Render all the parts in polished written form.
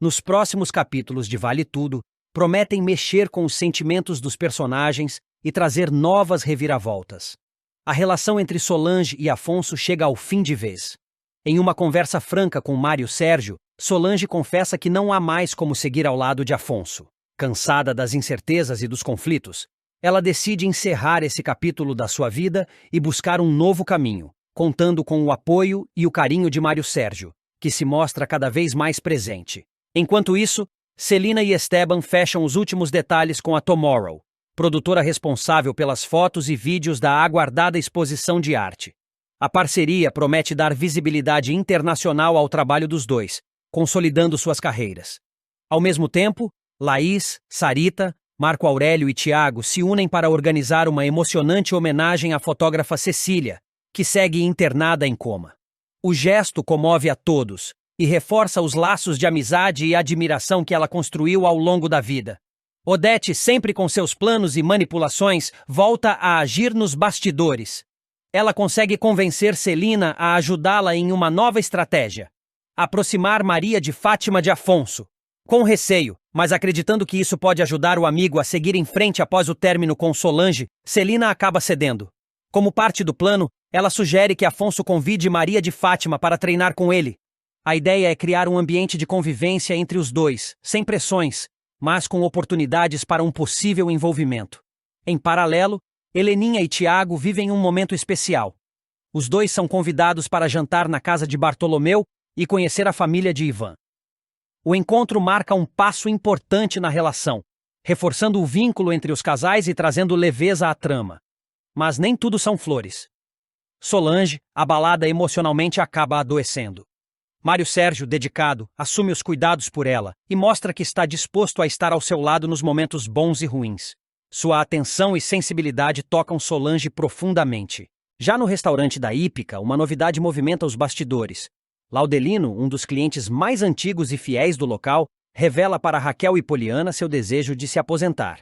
nos próximos capítulos de Vale Tudo, prometem mexer com os sentimentos dos personagens e trazer novas reviravoltas. A relação entre Solange e Afonso chega ao fim de vez. Em uma conversa franca com Mário Sérgio, Solange confessa que não há mais como seguir ao lado de Afonso. Cansada das incertezas e dos conflitos, ela decide encerrar esse capítulo da sua vida e buscar um novo caminho, contando com o apoio e o carinho de Mário Sérgio, que se mostra cada vez mais presente. Enquanto isso, Celina e Esteban fecham os últimos detalhes com a Tomorrow, produtora responsável pelas fotos e vídeos da aguardada exposição de arte. A parceria promete dar visibilidade internacional ao trabalho dos dois, consolidando suas carreiras. Ao mesmo tempo, Laís, Sarita, Marco Aurélio e Tiago se unem para organizar uma emocionante homenagem à fotógrafa Cecília, que segue internada em coma. O gesto comove a todos e reforça os laços de amizade e admiração que ela construiu ao longo da vida. Odete, sempre com seus planos e manipulações, volta a agir nos bastidores. Ela consegue convencer Celina a ajudá-la em uma nova estratégia: aproximar Maria de Fátima de Afonso. Com receio, mas acreditando que isso pode ajudar o amigo a seguir em frente após o término com Solange, Celina acaba cedendo. Como parte do plano, ela sugere que Afonso convide Maria de Fátima para treinar com ele. A ideia é criar um ambiente de convivência entre os dois, sem pressões, mas com oportunidades para um possível envolvimento. Em paralelo, Heleninha e Tiago vivem um momento especial. Os dois são convidados para jantar na casa de Bartolomeu e conhecer a família de Ivan. O encontro marca um passo importante na relação, reforçando o vínculo entre os casais e trazendo leveza à trama. Mas nem tudo são flores. Solange, abalada emocionalmente, acaba adoecendo. Mário Sérgio, dedicado, assume os cuidados por ela e mostra que está disposto a estar ao seu lado nos momentos bons e ruins. Sua atenção e sensibilidade tocam Solange profundamente. Já no restaurante da Hípica, uma novidade movimenta os bastidores. Laudelino, um dos clientes mais antigos e fiéis do local, revela para Raquel e Poliana seu desejo de se aposentar.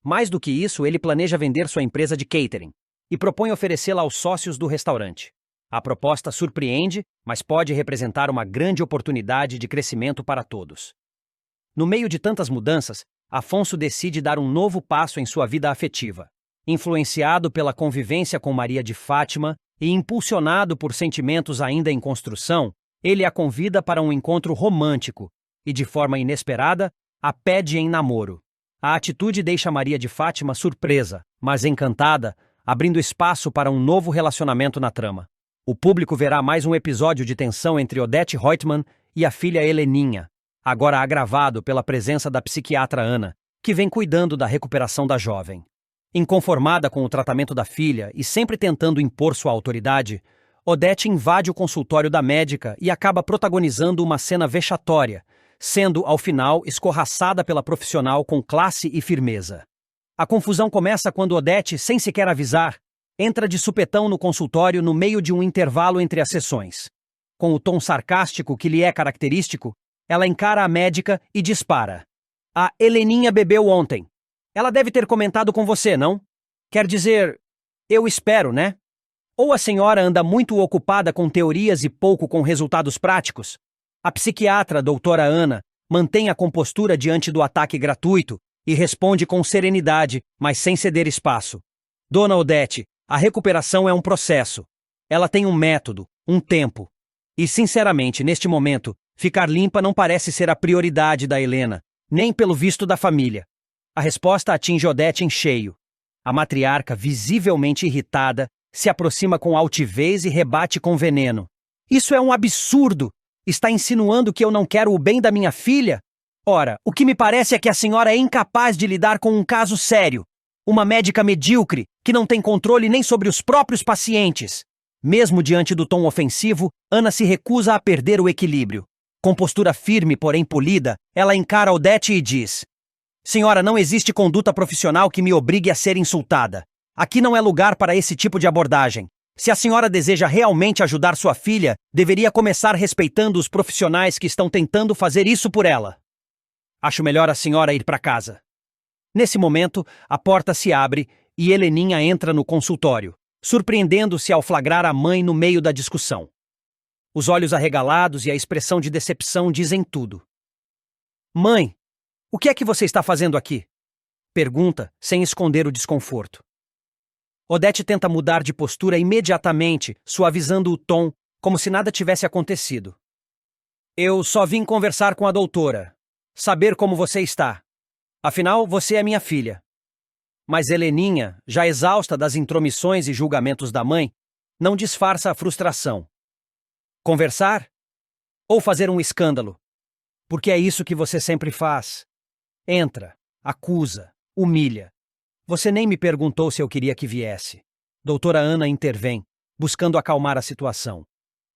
Mais do que isso, ele planeja vender sua empresa de catering e propõe oferecê-la aos sócios do restaurante. A proposta surpreende, mas pode representar uma grande oportunidade de crescimento para todos. No meio de tantas mudanças, Afonso decide dar um novo passo em sua vida afetiva. Influenciado pela convivência com Maria de Fátima e impulsionado por sentimentos ainda em construção, ele a convida para um encontro romântico e, de forma inesperada, a pede em namoro. A atitude deixa Maria de Fátima surpresa, mas encantada, abrindo espaço para um novo relacionamento na trama. O público verá mais um episódio de tensão entre Odete Reutemann e a filha Heleninha, agora agravado pela presença da psiquiatra Ana, que vem cuidando da recuperação da jovem. Inconformada com o tratamento da filha e sempre tentando impor sua autoridade, Odete invade o consultório da médica e acaba protagonizando uma cena vexatória, sendo, ao final, escorraçada pela profissional com classe e firmeza. A confusão começa quando Odete, sem sequer avisar, entra de supetão no consultório no meio de um intervalo entre as sessões. Com o tom sarcástico que lhe é característico, ela encara a médica e dispara: "A Heleninha bebeu ontem. Ela deve ter comentado com você, não? Quer dizer, eu espero, né? Ou a senhora anda muito ocupada com teorias e pouco com resultados práticos?" A psiquiatra, doutora Ana, mantém a compostura diante do ataque gratuito e responde com serenidade, mas sem ceder espaço: "Dona Odete, a recuperação é um processo. Ela tem um método, um tempo. E, sinceramente, neste momento, ficar limpa não parece ser a prioridade da Helena, nem pelo visto da família." A resposta atinge Odete em cheio. A matriarca, visivelmente irritada, se aproxima com altivez e rebate com veneno: "Isso é um absurdo! Está insinuando que eu não quero o bem da minha filha? Ora, o que me parece é que a senhora é incapaz de lidar com um caso sério. Uma médica medíocre, que não tem controle nem sobre os próprios pacientes." Mesmo diante do tom ofensivo, Ana se recusa a perder o equilíbrio. Com postura firme, porém polida, ela encara Odete e diz: "Senhora, não existe conduta profissional que me obrigue a ser insultada. Aqui não é lugar para esse tipo de abordagem. Se a senhora deseja realmente ajudar sua filha, deveria começar respeitando os profissionais que estão tentando fazer isso por ela. Acho melhor a senhora ir para casa." Nesse momento, a porta se abre e Heleninha entra no consultório, surpreendendo-se ao flagrar a mãe no meio da discussão. Os olhos arregalados e a expressão de decepção dizem tudo. Mãe, o que é que você está fazendo aqui? Pergunta, sem esconder o desconforto. Odete tenta mudar de postura imediatamente, suavizando o tom, como se nada tivesse acontecido. Eu só vim conversar com a doutora, saber como você está. Afinal, você é minha filha. Mas Heleninha, já exausta das intromissões e julgamentos da mãe, não disfarça a frustração. Conversar? Ou fazer um escândalo? Porque é isso que você sempre faz. Entra, acusa, humilha. Você nem me perguntou se eu queria que viesse. Doutora Ana intervém, buscando acalmar a situação.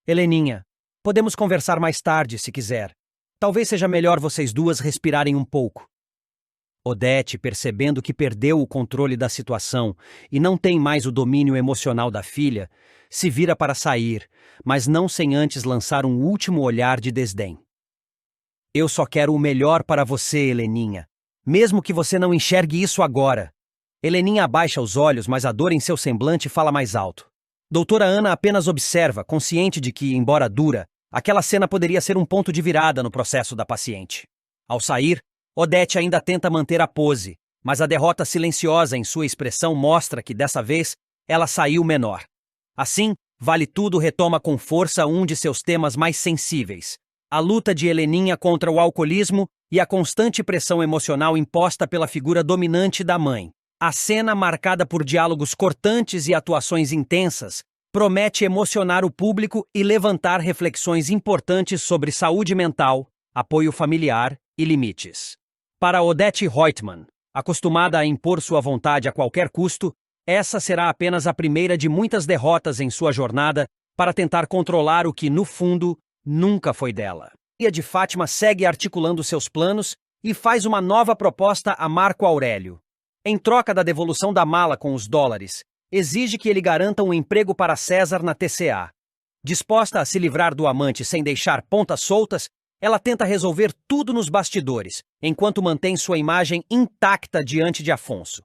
Heleninha, podemos conversar mais tarde, se quiser. Talvez seja melhor vocês duas respirarem um pouco. Odete, percebendo que perdeu o controle da situação e não tem mais o domínio emocional da filha, se vira para sair, mas não sem antes lançar um último olhar de desdém. Eu só quero o melhor para você, Heleninha, mesmo que você não enxergue isso agora. Heleninha abaixa os olhos, mas a dor em seu semblante fala mais alto. Doutora Ana apenas observa, consciente de que, embora dura, aquela cena poderia ser um ponto de virada no processo da paciente. Ao sair, Odete ainda tenta manter a pose, mas a derrota silenciosa em sua expressão mostra que, dessa vez, ela saiu menor. Assim, Vale Tudo retoma com força um de seus temas mais sensíveis: a luta de Heleninha contra o alcoolismo e a constante pressão emocional imposta pela figura dominante da mãe. A cena, marcada por diálogos cortantes e atuações intensas, promete emocionar o público e levantar reflexões importantes sobre saúde mental, apoio familiar e limites. Para Odete Roitman, acostumada a impor sua vontade a qualquer custo, essa será apenas a primeira de muitas derrotas em sua jornada para tentar controlar o que, no fundo, nunca foi dela. Maria de Fátima segue articulando seus planos e faz uma nova proposta a Marco Aurélio. Em troca da devolução da mala com os dólares, exige que ele garanta um emprego para César na TCA. Disposta a se livrar do amante sem deixar pontas soltas, ela tenta resolver tudo nos bastidores, enquanto mantém sua imagem intacta diante de Afonso.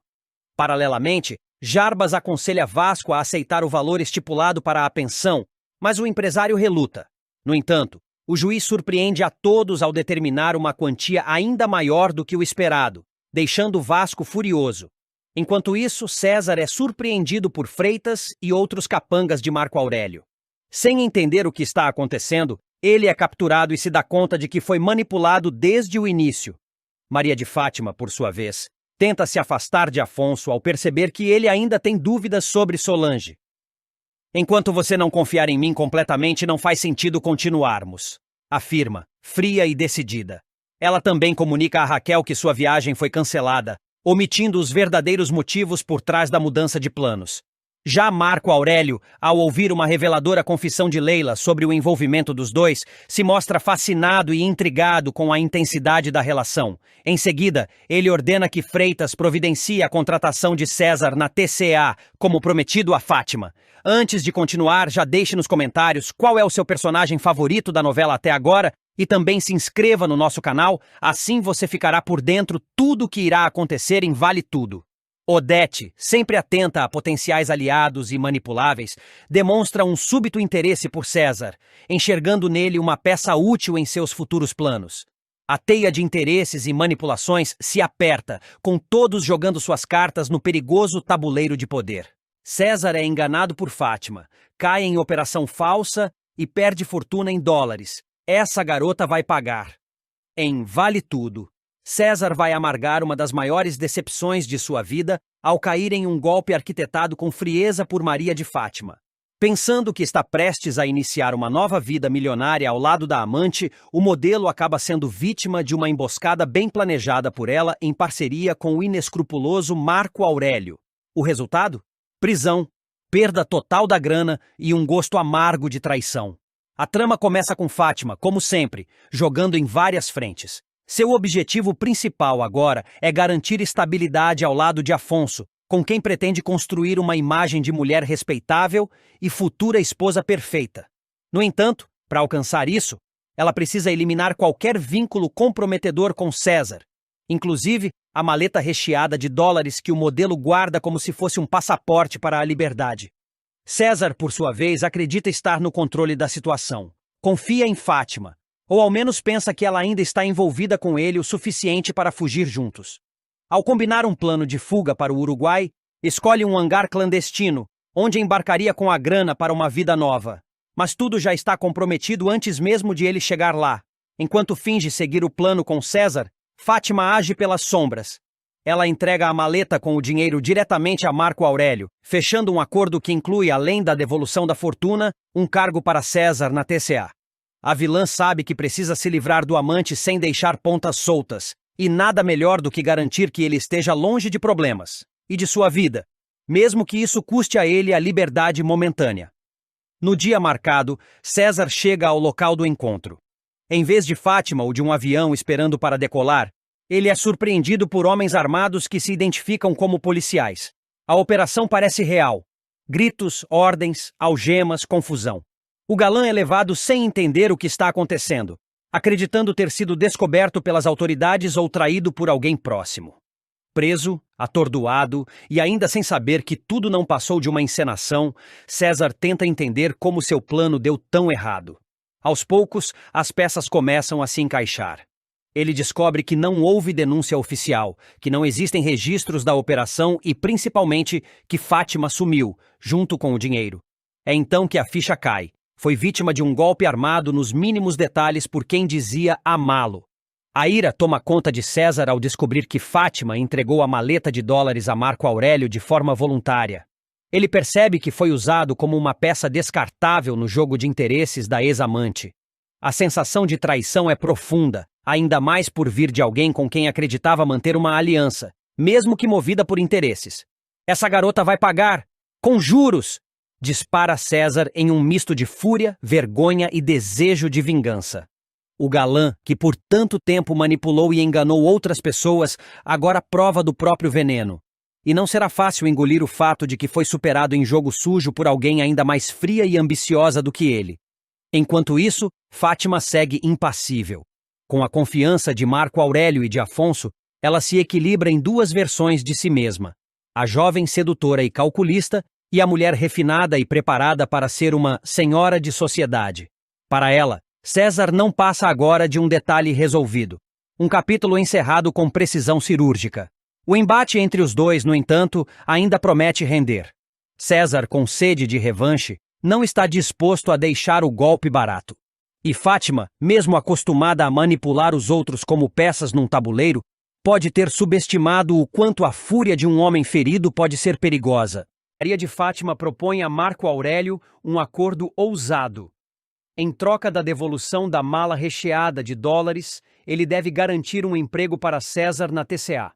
Paralelamente, Jarbas aconselha Vasco a aceitar o valor estipulado para a pensão, mas o empresário reluta. No entanto, o juiz surpreende a todos ao determinar uma quantia ainda maior do que o esperado, deixando Vasco furioso. Enquanto isso, César é surpreendido por Freitas e outros capangas de Marco Aurélio. Sem entender o que está acontecendo, ele é capturado e se dá conta de que foi manipulado desde o início. Maria de Fátima, por sua vez, tenta se afastar de Afonso ao perceber que ele ainda tem dúvidas sobre Solange. Enquanto você não confiar em mim completamente, não faz sentido continuarmos, afirma, fria e decidida. Ela também comunica a Raquel que sua viagem foi cancelada, omitindo os verdadeiros motivos por trás da mudança de planos. Já Marco Aurélio, ao ouvir uma reveladora confissão de Leila sobre o envolvimento dos dois, se mostra fascinado e intrigado com a intensidade da relação. Em seguida, ele ordena que Freitas providencie a contratação de César na TCA, como prometido a Fátima. Antes de continuar, já deixe nos comentários qual é o seu personagem favorito da novela até agora e também se inscreva no nosso canal, assim você ficará por dentro tudo o que irá acontecer em Vale Tudo. Odete, sempre atenta a potenciais aliados e manipuláveis, demonstra um súbito interesse por César, enxergando nele uma peça útil em seus futuros planos. A teia de interesses e manipulações se aperta, com todos jogando suas cartas no perigoso tabuleiro de poder. César é enganado por Fátima, cai em operação falsa e perde fortuna em dólares. Essa garota vai pagar. Em Vale Tudo, César vai amargar uma das maiores decepções de sua vida ao cair em um golpe arquitetado com frieza por Maria de Fátima. Pensando que está prestes a iniciar uma nova vida milionária ao lado da amante, o modelo acaba sendo vítima de uma emboscada bem planejada por ela em parceria com o inescrupuloso Marco Aurélio. O resultado? Prisão, perda total da grana e um gosto amargo de traição. A trama começa com Fátima, como sempre, jogando em várias frentes. Seu objetivo principal agora é garantir estabilidade ao lado de Afonso, com quem pretende construir uma imagem de mulher respeitável e futura esposa perfeita. No entanto, para alcançar isso, ela precisa eliminar qualquer vínculo comprometedor com César, inclusive a maleta recheada de dólares que o modelo guarda como se fosse um passaporte para a liberdade. César, por sua vez, acredita estar no controle da situação. Confia em Fátima, Ou ao menos pensa que ela ainda está envolvida com ele o suficiente para fugir juntos. Ao combinar um plano de fuga para o Uruguai, escolhe um hangar clandestino, onde embarcaria com a grana para uma vida nova. Mas tudo já está comprometido antes mesmo de ele chegar lá. Enquanto finge seguir o plano com César, Fátima age pelas sombras. Ela entrega a maleta com o dinheiro diretamente a Marco Aurélio, fechando um acordo que inclui, além da devolução da fortuna, um cargo para César na TCA. A vilã sabe que precisa se livrar do amante sem deixar pontas soltas, e nada melhor do que garantir que ele esteja longe de problemas e de sua vida, mesmo que isso custe a ele a liberdade momentânea. No dia marcado, César chega ao local do encontro. Em vez de Fátima ou de um avião esperando para decolar, ele é surpreendido por homens armados que se identificam como policiais. A operação parece real. Gritos, ordens, algemas, confusão. O galã é levado sem entender o que está acontecendo, acreditando ter sido descoberto pelas autoridades ou traído por alguém próximo. Preso, atordoado e ainda sem saber que tudo não passou de uma encenação, César tenta entender como seu plano deu tão errado. Aos poucos, as peças começam a se encaixar. Ele descobre que não houve denúncia oficial, que não existem registros da operação e, principalmente, que Fátima sumiu, junto com o dinheiro. É então que a ficha cai. Foi vítima de um golpe armado nos mínimos detalhes por quem dizia amá-lo. A ira toma conta de César ao descobrir que Fátima entregou a maleta de dólares a Marco Aurélio de forma voluntária. Ele percebe que foi usado como uma peça descartável no jogo de interesses da ex-amante. A sensação de traição é profunda, ainda mais por vir de alguém com quem acreditava manter uma aliança, mesmo que movida por interesses. Essa garota vai pagar, com juros! Dispara César em um misto de fúria, vergonha e desejo de vingança. O galã, que por tanto tempo manipulou e enganou outras pessoas, agora prova do próprio veneno. E não será fácil engolir o fato de que foi superado em jogo sujo por alguém ainda mais fria e ambiciosa do que ele. Enquanto isso, Fátima segue impassível. Com a confiança de Marco Aurélio e de Afonso, ela se equilibra em duas versões de si mesma: a jovem sedutora e calculista e a mulher refinada e preparada para ser uma senhora de sociedade. Para ela, César não passa agora de um detalhe resolvido. Um capítulo encerrado com precisão cirúrgica. O embate entre os dois, no entanto, ainda promete render. César, com sede de revanche, não está disposto a deixar o golpe barato. E Fátima, mesmo acostumada a manipular os outros como peças num tabuleiro, pode ter subestimado o quanto a fúria de um homem ferido pode ser perigosa. Maria de Fátima propõe a Marco Aurélio um acordo ousado. Em troca da devolução da mala recheada de dólares, ele deve garantir um emprego para César na TCA.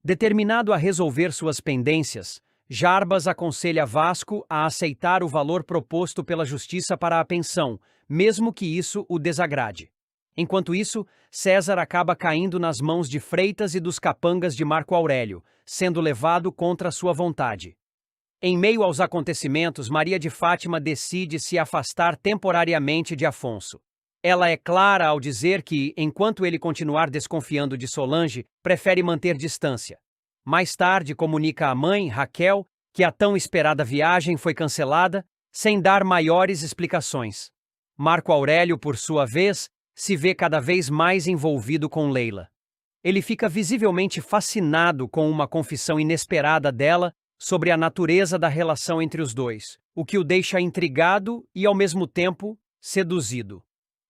Determinado a resolver suas pendências, Jarbas aconselha Vasco a aceitar o valor proposto pela justiça para a pensão, mesmo que isso o desagrade. Enquanto isso, César acaba caindo nas mãos de Freitas e dos capangas de Marco Aurélio, sendo levado contra sua vontade. Em meio aos acontecimentos, Maria de Fátima decide se afastar temporariamente de Afonso. Ela é clara ao dizer que, enquanto ele continuar desconfiando de Solange, prefere manter distância. Mais tarde, comunica à mãe, Raquel, que a tão esperada viagem foi cancelada, sem dar maiores explicações. Marco Aurélio, por sua vez, se vê cada vez mais envolvido com Leila. Ele fica visivelmente fascinado com uma confissão inesperada dela sobre a natureza da relação entre os dois, o que o deixa intrigado e, ao mesmo tempo, seduzido.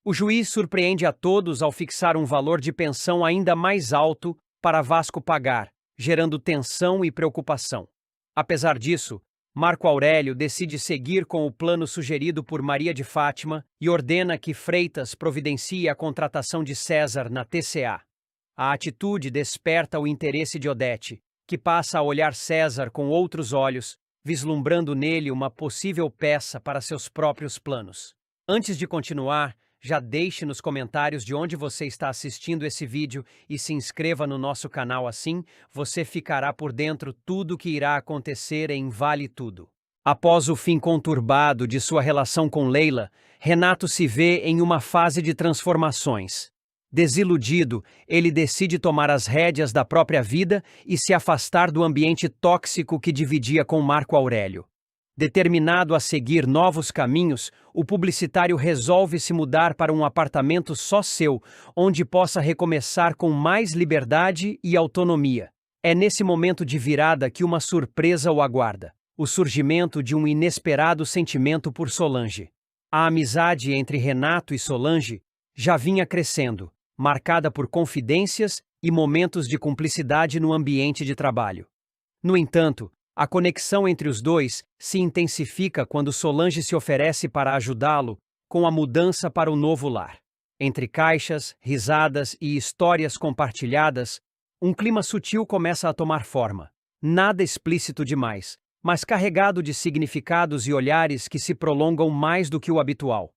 O juiz surpreende a todos ao fixar um valor de pensão ainda mais alto para Vasco pagar, gerando tensão e preocupação. Apesar disso, Marco Aurélio decide seguir com o plano sugerido por Maria de Fátima e ordena que Freitas providencie a contratação de César na TCA. A atitude desperta o interesse de Odete, que passa a olhar César com outros olhos, vislumbrando nele uma possível peça para seus próprios planos. Antes de continuar, já deixe nos comentários de onde você está assistindo esse vídeo e se inscreva no nosso canal, assim você ficará por dentro tudo que irá acontecer em Vale Tudo. Após o fim conturbado de sua relação com Leila, Renato se vê em uma fase de transformações. Desiludido, ele decide tomar as rédeas da própria vida e se afastar do ambiente tóxico que dividia com Marco Aurélio. Determinado a seguir novos caminhos, o publicitário resolve se mudar para um apartamento só seu, onde possa recomeçar com mais liberdade e autonomia. É nesse momento de virada que uma surpresa o aguarda: o surgimento de um inesperado sentimento por Solange. A amizade entre Renato e Solange já vinha crescendo, marcada por confidências e momentos de cumplicidade no ambiente de trabalho. No entanto, a conexão entre os dois se intensifica quando Solange se oferece para ajudá-lo com a mudança para o novo lar. Entre caixas, risadas e histórias compartilhadas, um clima sutil começa a tomar forma. Nada explícito demais, mas carregado de significados e olhares que se prolongam mais do que o habitual.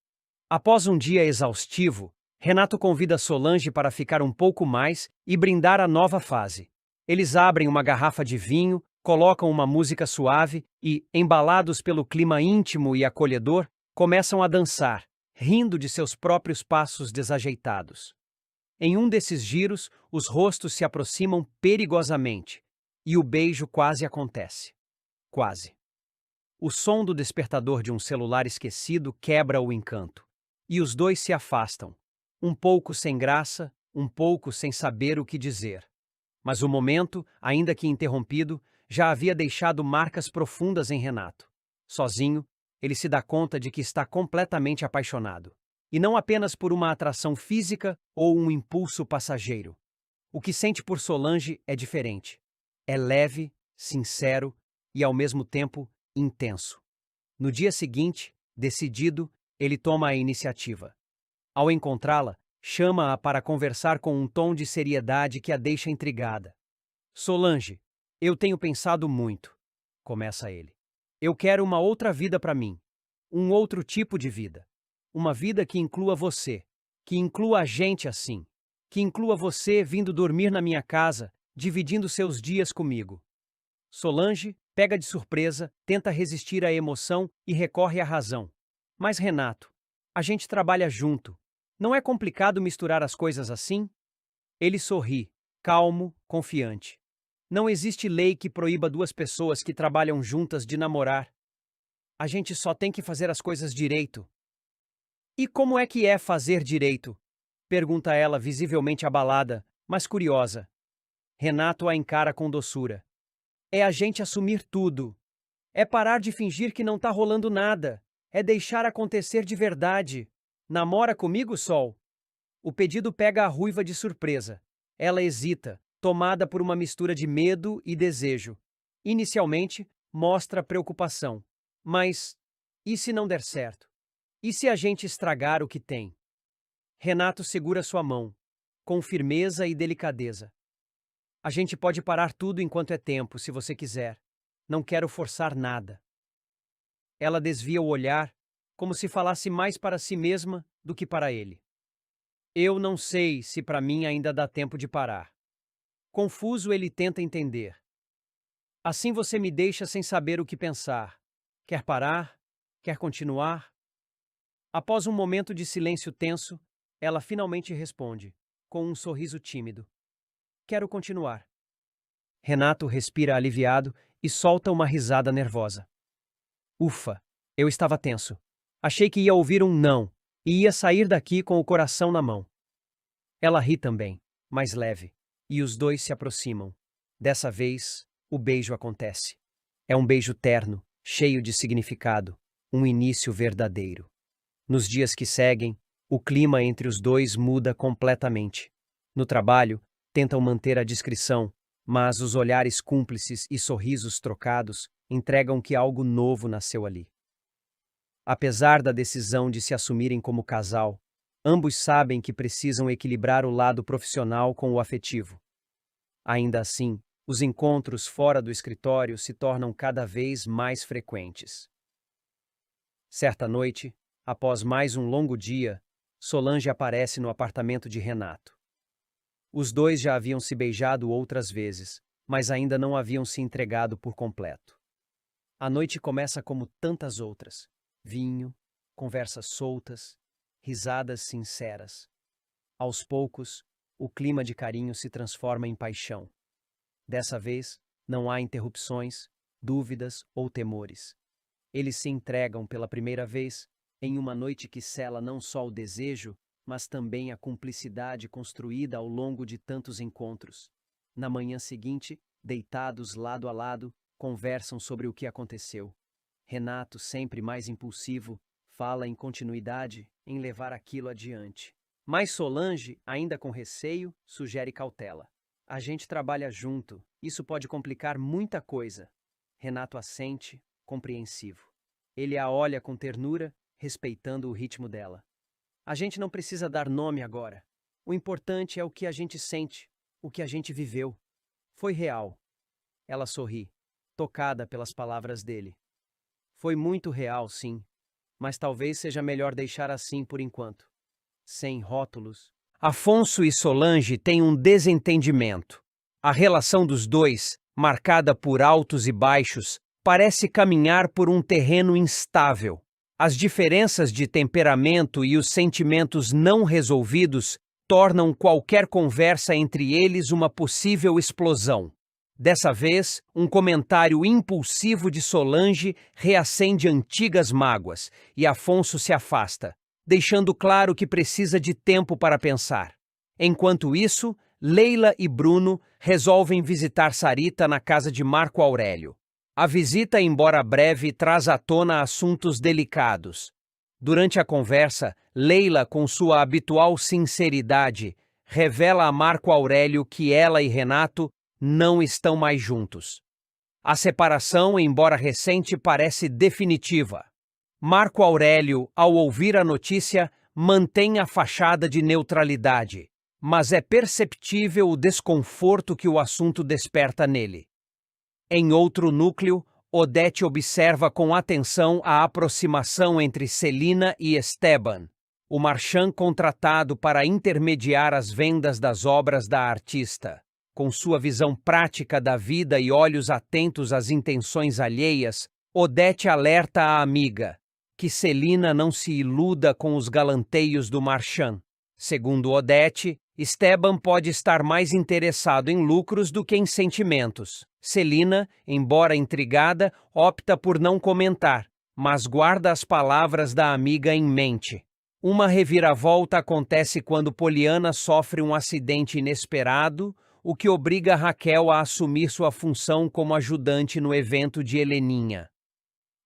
Após um dia exaustivo, Renato convida Solange para ficar um pouco mais e brindar a nova fase. Eles abrem uma garrafa de vinho, colocam uma música suave e, embalados pelo clima íntimo e acolhedor, começam a dançar, rindo de seus próprios passos desajeitados. Em um desses giros, os rostos se aproximam perigosamente e o beijo quase acontece. Quase. O som do despertador de um celular esquecido quebra o encanto, e os dois se afastam, um pouco sem graça, um pouco sem saber o que dizer. Mas o momento, ainda que interrompido, já havia deixado marcas profundas em Renato. Sozinho, ele se dá conta de que está completamente apaixonado. E não apenas por uma atração física ou um impulso passageiro. O que sente por Solange é diferente. É leve, sincero e, ao mesmo tempo, intenso. No dia seguinte, decidido, ele toma a iniciativa. Ao encontrá-la, chama-a para conversar com um tom de seriedade que a deixa intrigada. Solange, eu tenho pensado muito, começa ele. Eu quero uma outra vida para mim. Um outro tipo de vida. Uma vida que inclua você. Que inclua a gente assim. Que inclua você vindo dormir na minha casa, dividindo seus dias comigo. Solange pega de surpresa, tenta resistir à emoção e recorre à razão. Mas Renato, a gente trabalha junto. Não é complicado misturar as coisas assim? Ele sorri, calmo, confiante. Não existe lei que proíba duas pessoas que trabalham juntas de namorar. A gente só tem que fazer as coisas direito. E como é que é fazer direito? Pergunta ela, visivelmente abalada, mas curiosa. Renato a encara com doçura. É a gente assumir tudo. É parar de fingir que não tá rolando nada. É deixar acontecer de verdade. Namora comigo, Sol? O pedido pega a ruiva de surpresa. Ela hesita, tomada por uma mistura de medo e desejo. Inicialmente, mostra preocupação. Mas e se não der certo? E se a gente estragar o que tem? Renato segura sua mão, com firmeza e delicadeza. A gente pode parar tudo enquanto é tempo, se você quiser. Não quero forçar nada. Ela desvia o olhar, como se falasse mais para si mesma do que para ele. Eu não sei se para mim ainda dá tempo de parar. Confuso, ele tenta entender. Assim você me deixa sem saber o que pensar. Quer parar? Quer continuar? Após um momento de silêncio tenso, ela finalmente responde, com um sorriso tímido. Quero continuar. Renato respira aliviado e solta uma risada nervosa. Ufa, eu estava tenso. Achei que ia ouvir um não e ia sair daqui com o coração na mão. Ela ri também, mais leve, e os dois se aproximam. Dessa vez, o beijo acontece. É um beijo terno, cheio de significado, um início verdadeiro. Nos dias que seguem, o clima entre os dois muda completamente. No trabalho, tentam manter a discrição, mas os olhares cúmplices e sorrisos trocados entregam que algo novo nasceu ali. Apesar da decisão de se assumirem como casal, ambos sabem que precisam equilibrar o lado profissional com o afetivo. Ainda assim, os encontros fora do escritório se tornam cada vez mais frequentes. Certa noite, após mais um longo dia, Solange aparece no apartamento de Renato. Os dois já haviam se beijado outras vezes, mas ainda não haviam se entregado por completo. A noite começa como tantas outras: vinho, conversas soltas, risadas sinceras. Aos poucos, o clima de carinho se transforma em paixão. Dessa vez, não há interrupções, dúvidas ou temores. Eles se entregam pela primeira vez em uma noite que cela não só o desejo, mas também a cumplicidade construída ao longo de tantos encontros. Na manhã seguinte, deitados lado a lado, conversam sobre o que aconteceu. Renato, sempre mais impulsivo, fala em continuidade, em levar aquilo adiante. Mas Solange, ainda com receio, sugere cautela. A gente trabalha junto, isso pode complicar muita coisa. Renato assente, compreensivo. Ele a olha com ternura, respeitando o ritmo dela. A gente não precisa dar nome agora. O importante é o que a gente sente, o que a gente viveu. Foi real. Ela sorri, tocada pelas palavras dele. Foi muito real, sim, mas talvez seja melhor deixar assim por enquanto. Sem rótulos. Afonso e Solange têm um desentendimento. A relação dos dois, marcada por altos e baixos, parece caminhar por um terreno instável. As diferenças de temperamento e os sentimentos não resolvidos tornam qualquer conversa entre eles uma possível explosão. Dessa vez, um comentário impulsivo de Solange reacende antigas mágoas e Afonso se afasta, deixando claro que precisa de tempo para pensar. Enquanto isso, Leila e Bruno resolvem visitar Sarita na casa de Marco Aurélio. A visita, embora breve, traz à tona assuntos delicados. Durante a conversa, Leila, com sua habitual sinceridade, revela a Marco Aurélio que ela e Renato não estão mais juntos. A separação, embora recente, parece definitiva. Marco Aurélio, ao ouvir a notícia, mantém a fachada de neutralidade, mas é perceptível o desconforto que o assunto desperta nele. Em outro núcleo, Odete observa com atenção a aproximação entre Celina e Esteban, o marchand contratado para intermediar as vendas das obras da artista. Com sua visão prática da vida e olhos atentos às intenções alheias, Odete alerta a amiga que Celina não se iluda com os galanteios do marchand. Segundo Odete, Esteban pode estar mais interessado em lucros do que em sentimentos. Celina, embora intrigada, opta por não comentar, mas guarda as palavras da amiga em mente. Uma reviravolta acontece quando Poliana sofre um acidente inesperado, o que obriga Raquel a assumir sua função como ajudante no evento de Heleninha.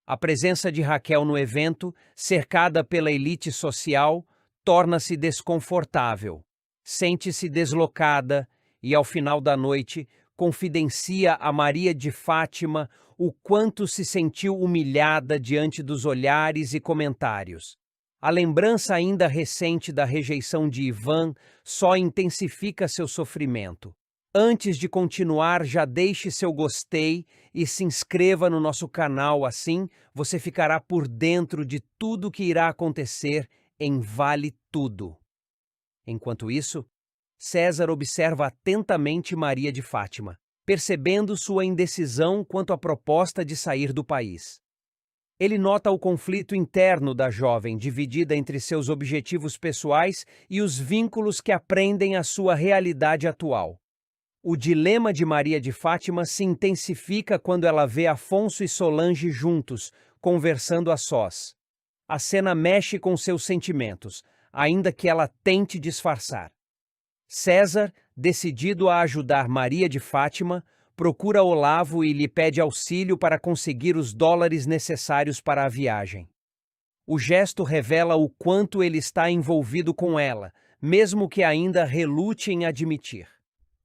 A presença de Raquel no evento, cercada pela elite social, torna-se desconfortável. Sente-se deslocada e, ao final da noite, confidencia a Maria de Fátima o quanto se sentiu humilhada diante dos olhares e comentários. A lembrança ainda recente da rejeição de Ivan só intensifica seu sofrimento. Antes de continuar, já deixe seu gostei e se inscreva no nosso canal, assim você ficará por dentro de tudo que irá acontecer em Vale Tudo. Enquanto isso, César observa atentamente Maria de Fátima, percebendo sua indecisão quanto à proposta de sair do país. Ele nota o conflito interno da jovem, dividida entre seus objetivos pessoais e os vínculos que aprendem à sua realidade atual. O dilema de Maria de Fátima se intensifica quando ela vê Afonso e Solange juntos, conversando a sós. A cena mexe com seus sentimentos, ainda que ela tente disfarçar. César, decidido a ajudar Maria de Fátima, procura Olavo e lhe pede auxílio para conseguir os dólares necessários para a viagem. O gesto revela o quanto ele está envolvido com ela, mesmo que ainda relute em admitir.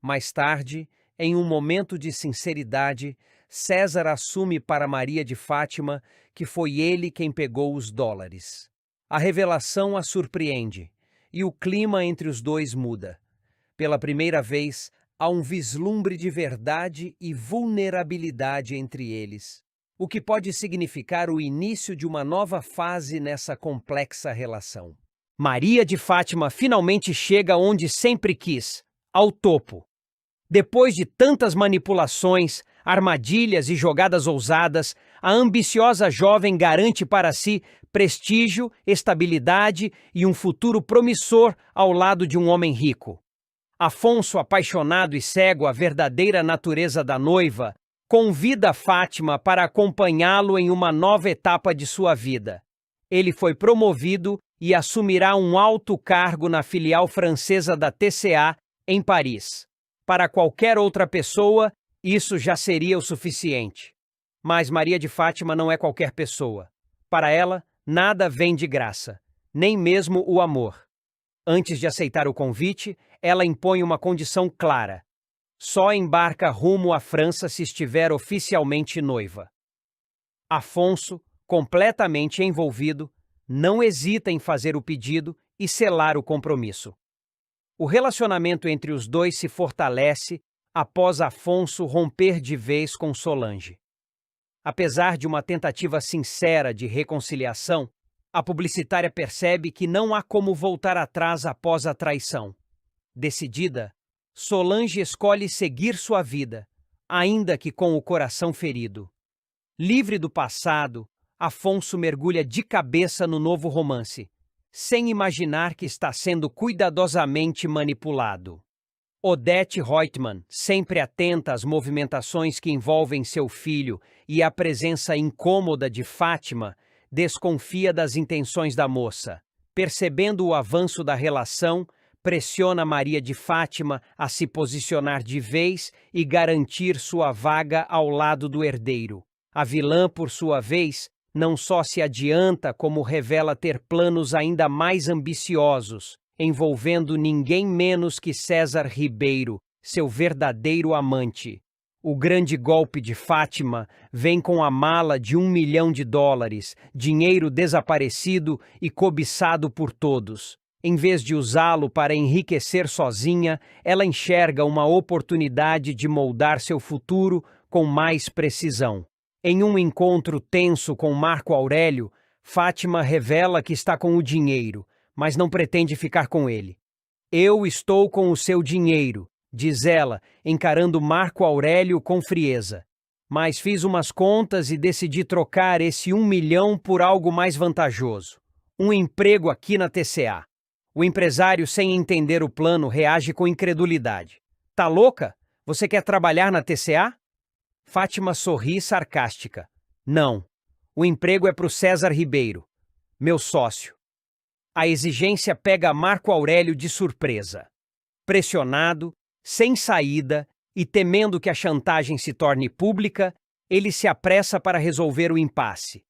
Mais tarde, em um momento de sinceridade, César assume para Maria de Fátima que foi ele quem pegou os dólares. A revelação a surpreende, e o clima entre os dois muda. Pela primeira vez, há um vislumbre de verdade e vulnerabilidade entre eles, o que pode significar o início de uma nova fase nessa complexa relação. Maria de Fátima finalmente chega onde sempre quis, ao topo. Depois de tantas manipulações, armadilhas e jogadas ousadas, a ambiciosa jovem garante para si prestígio, estabilidade e um futuro promissor ao lado de um homem rico. Afonso, apaixonado e cego à verdadeira natureza da noiva, Convida Fátima para acompanhá-lo em uma nova etapa de sua vida. Ele foi promovido e assumirá um alto cargo na filial francesa da TCA, em Paris. Para qualquer outra pessoa, isso já seria o suficiente. Mas Maria de Fátima não é qualquer pessoa. Para ela, nada vem de graça, nem mesmo o amor. Antes de aceitar o convite, ela impõe uma condição clara. Só embarca rumo à França se estiver oficialmente noiva. Afonso, completamente envolvido, não hesita em fazer o pedido e selar o compromisso. O relacionamento entre os dois se fortalece após Afonso romper de vez com Solange. Apesar de uma tentativa sincera de reconciliação, a publicitária percebe que não há como voltar atrás após a traição. Decidida, Solange escolhe seguir sua vida, ainda que com o coração ferido. Livre do passado, Afonso mergulha de cabeça no novo romance, sem imaginar que está sendo cuidadosamente manipulado. Odete Reutemann, sempre atenta às movimentações que envolvem seu filho e à presença incômoda de Fátima, desconfia das intenções da moça. Percebendo o avanço da relação, pressiona Maria de Fátima a se posicionar de vez e garantir sua vaga ao lado do herdeiro. A vilã, por sua vez, não só se adianta, como revela ter planos ainda mais ambiciosos, envolvendo ninguém menos que César Ribeiro, seu verdadeiro amante. O grande golpe de Fátima vem com a mala de US$ 1 milhão, dinheiro desaparecido e cobiçado por todos. Em vez de usá-lo para enriquecer sozinha, ela enxerga uma oportunidade de moldar seu futuro com mais precisão. Em um encontro tenso com Marco Aurélio, Fátima revela que está com o dinheiro, mas não pretende ficar com ele. "Eu estou com o seu dinheiro", diz ela, encarando Marco Aurélio com frieza. "Mas fiz umas contas e decidi trocar esse 1 milhão por algo mais vantajoso. Um emprego aqui na TCA." O empresário, sem entender o plano, reage com incredulidade. "Tá louca? Você quer trabalhar na TCA?" Fátima sorri sarcástica. "Não. O emprego é para o César Ribeiro, meu sócio." A exigência pega Marco Aurélio de surpresa. Pressionado, sem saída e temendo que a chantagem se torne pública, ele se apressa para resolver o impasse.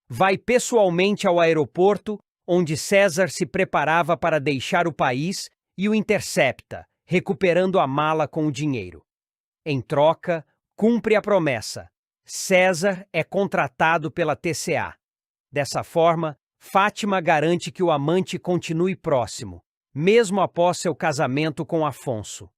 Vai pessoalmente ao aeroporto, onde César se preparava para deixar o país, e o intercepta, recuperando a mala com o dinheiro. Em troca, cumpre a promessa. César é contratado pela TCA. Dessa forma, Fátima garante que o amante continue próximo, mesmo após seu casamento com Afonso.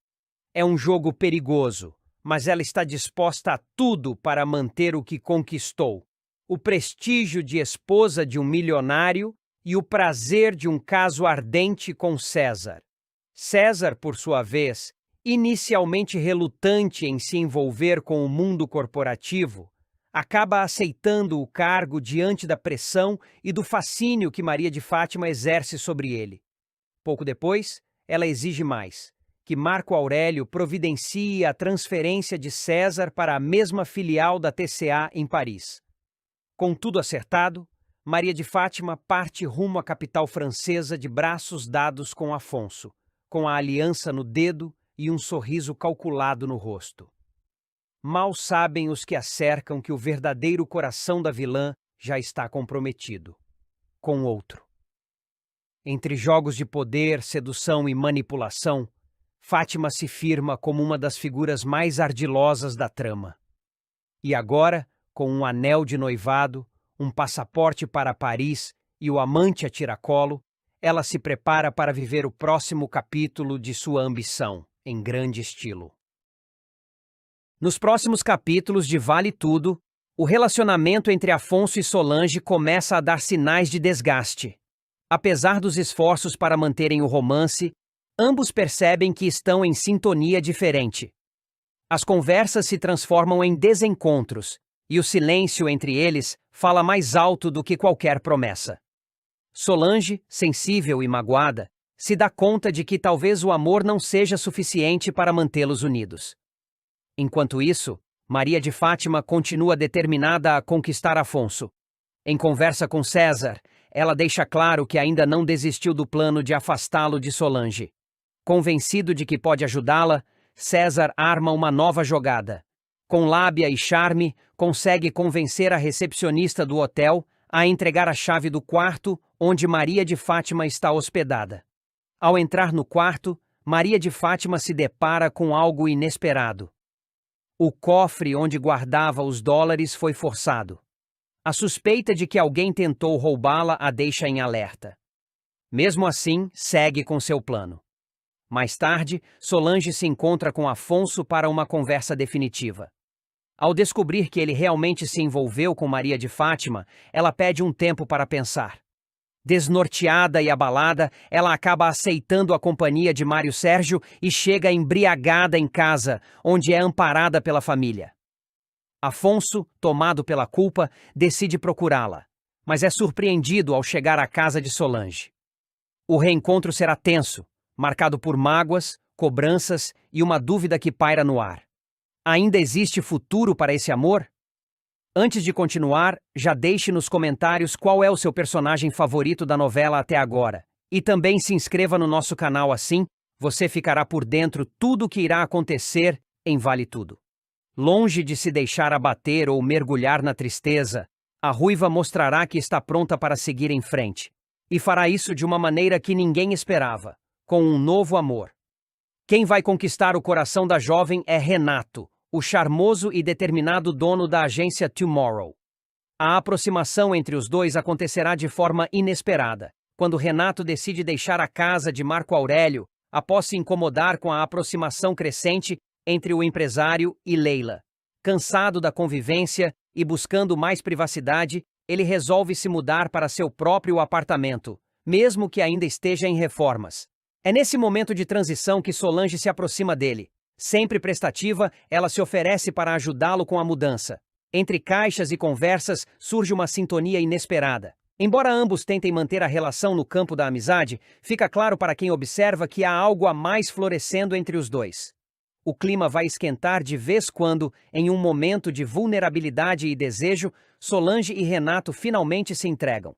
É um jogo perigoso, mas ela está disposta a tudo para manter o que conquistou: o prestígio de esposa de um milionário e o prazer de um caso ardente com César. César, por sua vez, inicialmente relutante em se envolver com o mundo corporativo, acaba aceitando o cargo diante da pressão e do fascínio que Maria de Fátima exerce sobre ele. Pouco depois, ela exige mais: que Marco Aurélio providencie a transferência de César para a mesma filial da TCA em Paris. Com tudo acertado, Maria de Fátima parte rumo à capital francesa de braços dados com Afonso, com a aliança no dedo e um sorriso calculado no rosto. Mal sabem os que a cercam que o verdadeiro coração da vilã já está comprometido com outro. Entre jogos de poder, sedução e manipulação, Fátima se firma como uma das figuras mais ardilosas da trama. E agora, com um anel de noivado, um passaporte para Paris e o amante a tiracolo, ela se prepara para viver o próximo capítulo de sua ambição, em grande estilo. Nos próximos capítulos de Vale Tudo, o relacionamento entre Afonso e Solange começa a dar sinais de desgaste. Apesar dos esforços para manterem o romance, ambos percebem que estão em sintonia diferente. As conversas se transformam em desencontros, e o silêncio entre eles fala mais alto do que qualquer promessa. Solange, sensível e magoada, se dá conta de que talvez o amor não seja suficiente para mantê-los unidos. Enquanto isso, Maria de Fátima continua determinada a conquistar Afonso. Em conversa com César, ela deixa claro que ainda não desistiu do plano de afastá-lo de Solange. Convencido de que pode ajudá-la, César arma uma nova jogada. Com lábia e charme, consegue convencer a recepcionista do hotel a entregar a chave do quarto onde Maria de Fátima está hospedada. Ao entrar no quarto, Maria de Fátima se depara com algo inesperado. O cofre onde guardava os dólares foi forçado. A suspeita de que alguém tentou roubá-la a deixa em alerta. Mesmo assim, segue com seu plano. Mais tarde, Solange se encontra com Afonso para uma conversa definitiva. Ao descobrir que ele realmente se envolveu com Maria de Fátima, ela pede um tempo para pensar. Desnorteada e abalada, ela acaba aceitando a companhia de Mário Sérgio e chega embriagada em casa, onde é amparada pela família. Afonso, tomado pela culpa, decide procurá-la, mas é surpreendido ao chegar à casa de Solange. O reencontro será tenso, marcado por mágoas, cobranças e uma dúvida que paira no ar. Ainda existe futuro para esse amor? Antes de continuar, já deixe nos comentários qual é o seu personagem favorito da novela até agora. E também se inscreva no nosso canal, assim você ficará por dentro tudo o que irá acontecer em Vale Tudo. Longe de se deixar abater ou mergulhar na tristeza, a ruiva mostrará que está pronta para seguir em frente. E fará isso de uma maneira que ninguém esperava, com um novo amor. Quem vai conquistar o coração da jovem é Renato, o charmoso e determinado dono da agência Tomorrow. A aproximação entre os dois acontecerá de forma inesperada, quando Renato decide deixar a casa de Marco Aurélio após se incomodar com a aproximação crescente entre o empresário e Leila. Cansado da convivência e buscando mais privacidade, ele resolve se mudar para seu próprio apartamento, mesmo que ainda esteja em reformas. É nesse momento de transição que Solange se aproxima dele. Sempre prestativa, ela se oferece para ajudá-lo com a mudança. Entre caixas e conversas surge uma sintonia inesperada. Embora ambos tentem manter a relação no campo da amizade, fica claro para quem observa que há algo a mais florescendo entre os dois. O clima vai esquentar de vez quando, em um momento de vulnerabilidade e desejo, Solange e Renato finalmente se entregam.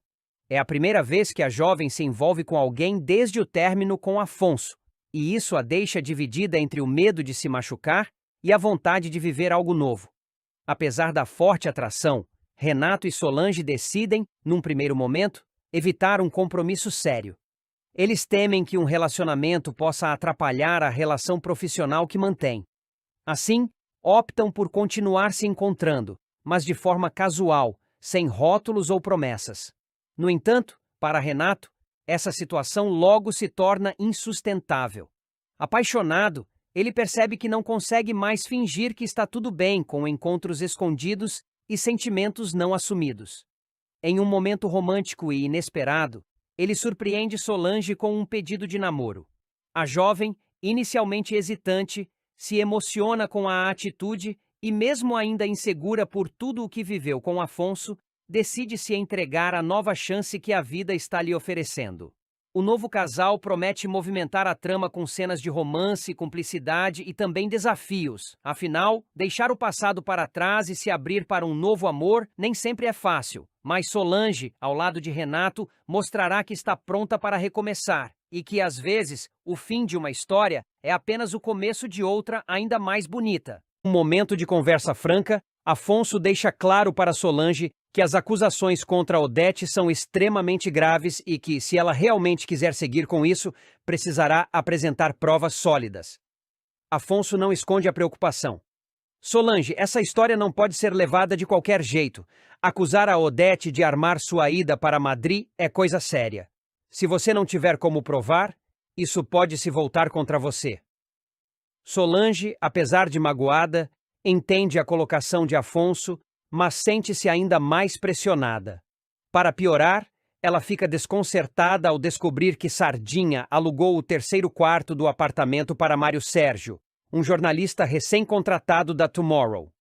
É a primeira vez que a jovem se envolve com alguém desde o término com Afonso, e isso a deixa dividida entre o medo de se machucar e a vontade de viver algo novo. Apesar da forte atração, Renato e Solange decidem, num primeiro momento, evitar um compromisso sério. Eles temem que um relacionamento possa atrapalhar a relação profissional que mantêm. Assim, optam por continuar se encontrando, mas de forma casual, sem rótulos ou promessas. No entanto, para Renato, essa situação logo se torna insustentável. Apaixonado, ele percebe que não consegue mais fingir que está tudo bem com encontros escondidos e sentimentos não assumidos. Em um momento romântico e inesperado, ele surpreende Solange com um pedido de namoro. A jovem, inicialmente hesitante, se emociona com a atitude e, mesmo ainda insegura por tudo o que viveu com Afonso, decide se entregar à nova chance que a vida está lhe oferecendo. O novo casal promete movimentar a trama com cenas de romance, cumplicidade e também desafios. Afinal, deixar o passado para trás e se abrir para um novo amor nem sempre é fácil, mas Solange, ao lado de Renato, mostrará que está pronta para recomeçar e que, às vezes, o fim de uma história é apenas o começo de outra ainda mais bonita. Um momento de conversa franca, Afonso deixa claro para Solange que as acusações contra Odete são extremamente graves e que, se ela realmente quiser seguir com isso, precisará apresentar provas sólidas. Afonso não esconde a preocupação. Solange, essa história não pode ser levada de qualquer jeito. Acusar a Odete de armar sua ida para Madrid é coisa séria. Se você não tiver como provar, isso pode se voltar contra você. Solange, apesar de magoada, entende a colocação de Afonso, mas sente-se ainda mais pressionada. Para piorar, ela fica desconcertada ao descobrir que Sardinha alugou o terceiro quarto do apartamento para Mário Sérgio, um jornalista recém-contratado da Tomorrow.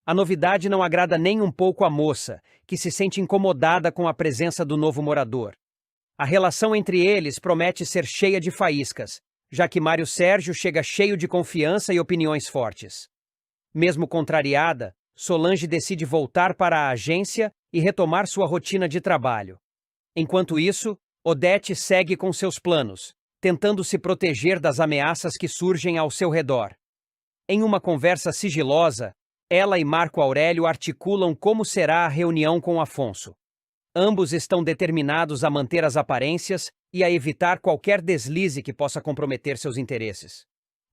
A novidade não agrada nem um pouco a moça, que se sente incomodada com a presença do novo morador. A relação entre eles promete ser cheia de faíscas, já que Mário Sérgio chega cheio de confiança e opiniões fortes. Mesmo contrariada, Solange decide voltar para a agência e retomar sua rotina de trabalho. Enquanto isso, Odete segue com seus planos, tentando se proteger das ameaças que surgem ao seu redor. Em uma conversa sigilosa, ela e Marco Aurélio articulam como será a reunião com Afonso. Ambos estão determinados a manter as aparências e a evitar qualquer deslize que possa comprometer seus interesses.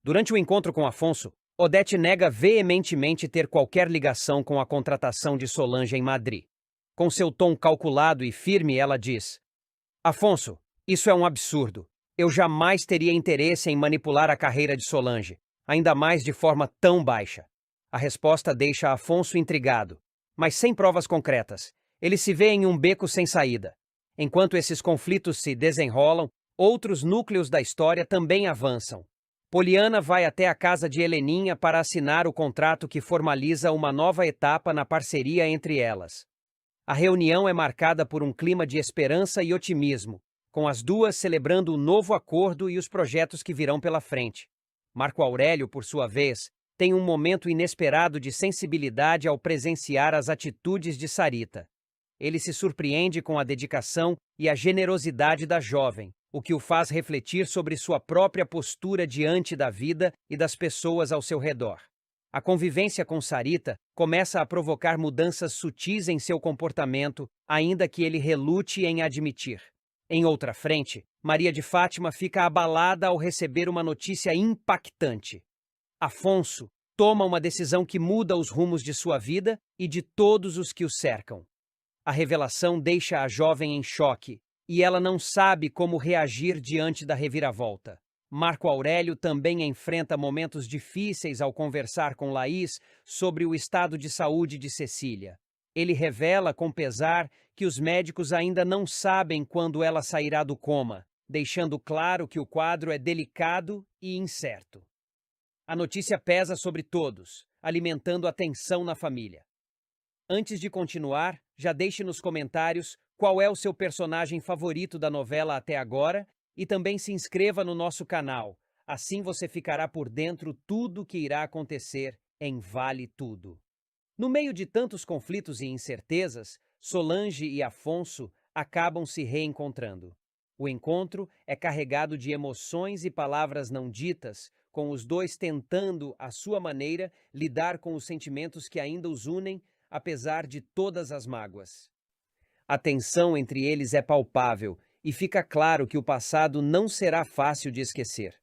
Durante o encontro com Afonso, Odete nega veementemente ter qualquer ligação com a contratação de Solange em Madrid. Com seu tom calculado e firme, ela diz: Afonso, isso é um absurdo. Eu jamais teria interesse em manipular a carreira de Solange, ainda mais de forma tão baixa. A resposta deixa Afonso intrigado, mas sem provas concretas. Ele se vê em um beco sem saída. Enquanto esses conflitos se desenrolam, outros núcleos da história também avançam. Poliana vai até a casa de Heleninha para assinar o contrato que formaliza uma nova etapa na parceria entre elas. A reunião é marcada por um clima de esperança e otimismo, com as duas celebrando o novo acordo e os projetos que virão pela frente. Marco Aurélio, por sua vez, tem um momento inesperado de sensibilidade ao presenciar as atitudes de Sarita. Ele se surpreende com a dedicação e a generosidade da jovem, o que o faz refletir sobre sua própria postura diante da vida e das pessoas ao seu redor. A convivência com Sarita começa a provocar mudanças sutis em seu comportamento, ainda que ele relute em admitir. Em outra frente, Maria de Fátima fica abalada ao receber uma notícia impactante. Afonso toma uma decisão que muda os rumos de sua vida e de todos os que o cercam. A revelação deixa a jovem em choque, e ela não sabe como reagir diante da reviravolta. Marco Aurélio também enfrenta momentos difíceis ao conversar com Laís sobre o estado de saúde de Cecília. Ele revela com pesar que os médicos ainda não sabem quando ela sairá do coma, deixando claro que o quadro é delicado e incerto. A notícia pesa sobre todos, alimentando a tensão na família. Antes de continuar, já deixe nos comentários qual é o seu personagem favorito da novela até agora e também se inscreva no nosso canal. Assim você ficará por dentro tudo que irá acontecer em Vale Tudo. No meio de tantos conflitos e incertezas, Solange e Afonso acabam se reencontrando. O encontro é carregado de emoções e palavras não ditas, com os dois tentando, à sua maneira, lidar com os sentimentos que ainda os unem, apesar de todas as mágoas. A tensão entre eles é palpável e fica claro que o passado não será fácil de esquecer.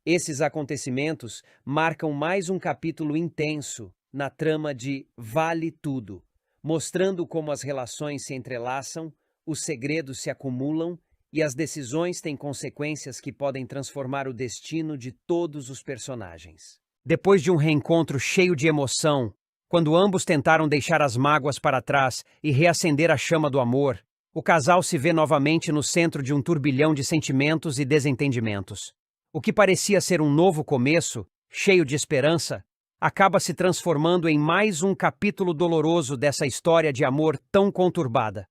Esses acontecimentos marcam mais um capítulo intenso na trama de Vale Tudo, mostrando como as relações se entrelaçam, os segredos se acumulam e as decisões têm consequências que podem transformar o destino de todos os personagens. Depois de um reencontro cheio de emoção, quando ambos tentaram deixar as mágoas para trás e reacender a chama do amor, o casal se vê novamente no centro de um turbilhão de sentimentos e desentendimentos. O que parecia ser um novo começo, cheio de esperança, acaba se transformando em mais um capítulo doloroso dessa história de amor tão conturbada.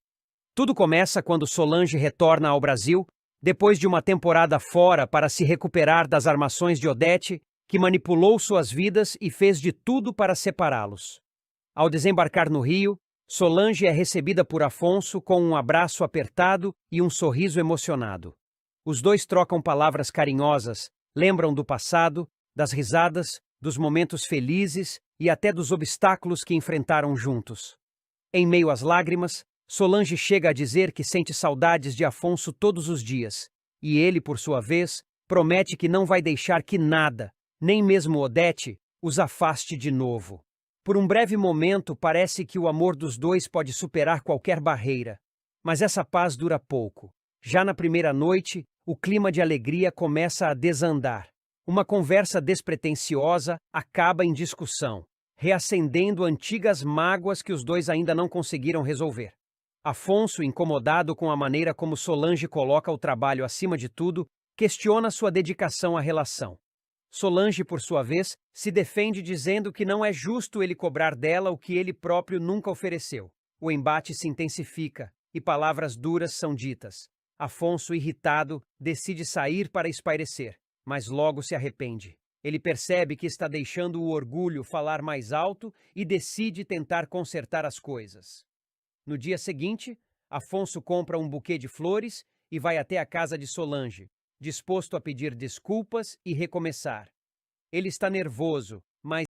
Tudo começa quando Solange retorna ao Brasil, depois de uma temporada fora para se recuperar das armações de Odete, que manipulou suas vidas e fez de tudo para separá-los. Ao desembarcar no Rio, Solange é recebida por Afonso com um abraço apertado e um sorriso emocionado. Os dois trocam palavras carinhosas, lembram do passado, das risadas, dos momentos felizes e até dos obstáculos que enfrentaram juntos. Em meio às lágrimas, Solange chega a dizer que sente saudades de Afonso todos os dias, e ele, por sua vez, promete que não vai deixar que nada, nem mesmo Odete, os afaste de novo. Por um breve momento, parece que o amor dos dois pode superar qualquer barreira. Mas essa paz dura pouco. Já na primeira noite, o clima de alegria começa a desandar. Uma conversa despretensiosa acaba em discussão, reacendendo antigas mágoas que os dois ainda não conseguiram resolver. Afonso, incomodado com a maneira como Solange coloca o trabalho acima de tudo, questiona sua dedicação à relação. Solange, por sua vez, se defende dizendo que não é justo ele cobrar dela o que ele próprio nunca ofereceu. O embate se intensifica e palavras duras são ditas. Afonso, irritado, decide sair para espairecer, mas logo se arrepende. Ele percebe que está deixando o orgulho falar mais alto e decide tentar consertar as coisas. No dia seguinte, Afonso compra um buquê de flores e vai até a casa de Solange, disposto a pedir desculpas e recomeçar. Ele está nervoso, mas